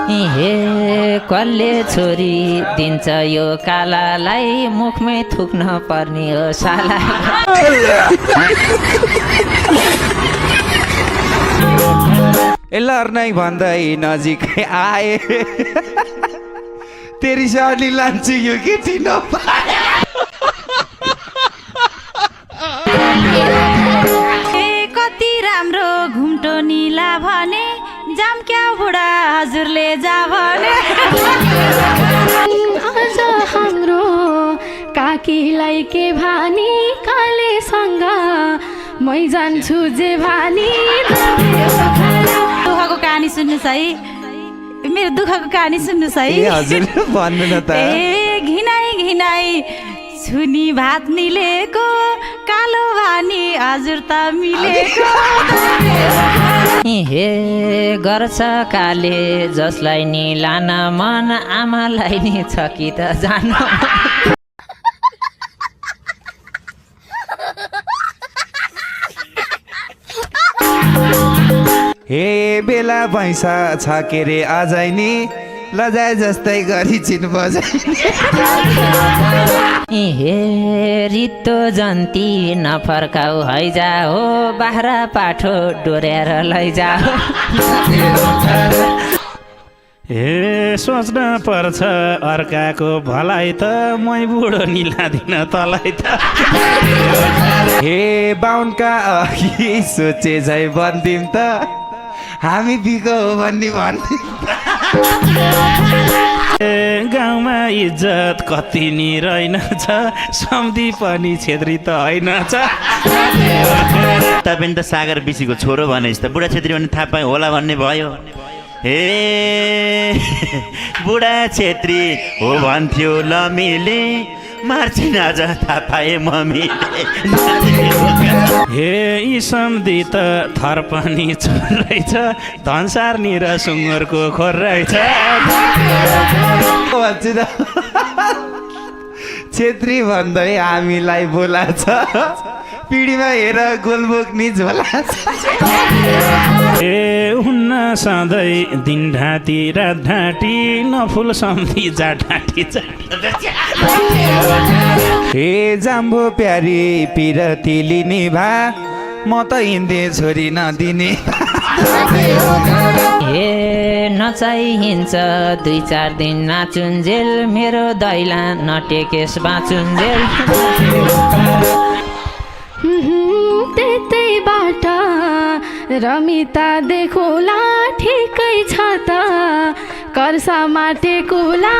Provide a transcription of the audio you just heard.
हे कसले छोरी दिन्छ यो कालालाई मुखमै थुक्न पर्ने हो साला। लर्नै भन्दै नजिकै आए तेरी साली लान्छु यो केटी नपाए। कति राम्रो घुम्टो निला भने जाम क्या बुढा हजुरले जा भने। आज हाम्रो काकीलाई के भानी कालेसँग मै जान्छु जे भानी। दुःखको कहानी सुन्नुहोस् है, मेरो दुःखको कहानी सुन्नुहोस् है। हजुर भन्नु न त। घिनाइ घिनाइ छुनी भात निलेको कालो भानी हजुर त मिलेको। हे गर्छ काले जसलाई नि लान मन आमालाई नि छ कि त जान। हे बेला भैँसा छ के रे अझै नि लजाए जस्तै गरी चिन बजाइ। हे रित्तो जन्ती नफर्काउ हैजा हो बाख्रा पाठो डोर्याएर लैजा हो। हे सोच्न पर्छ अर्काको भलाइ त मै बुढो निलादिन तलाई त। हे बाहुनका अघि सोचे झै भन्दिम त हामी बिको हो भन्ने भन्दिम। गाउँमा इज्जत कति नि रहेनछ सम्धी पनि छेत्री त होइन छ। तपाईँ त सागर बिसीको छोरो भनेपछि त बुढा छेत्री भन्ने थाहा पाएँ होला भन्ने भयो। हे बुढा छेत्री हो भन्थ्यो लमिले मार्छिन आज थाहा पाएँ मम्मीले। हे यी सम्धी त थर पनि छोर रहेछ धनसारनी र सुँगुरको खोर रहेछ। भन्छु त छेत्री भन्दै हामीलाई बोलाछ पिँढीमा हेर गोलबोक नि झोला छ। ए हुन्न सधैँ दिन ढाँटी रात ढाँटी नफुल सम्धी जा ढाँटी। हे जाम्बो प्यारी पिरती लिने भा म त हिँड्ने छोरी नदिने। हे नचाइ हिँड्छ 2-4 दिन नाचुन्जेल मेरो दैला नटेकेस बाँचुन्जेल। त्यतै बाटा रमिता देखोला ठिकै छ त कर्सा माटेकोला।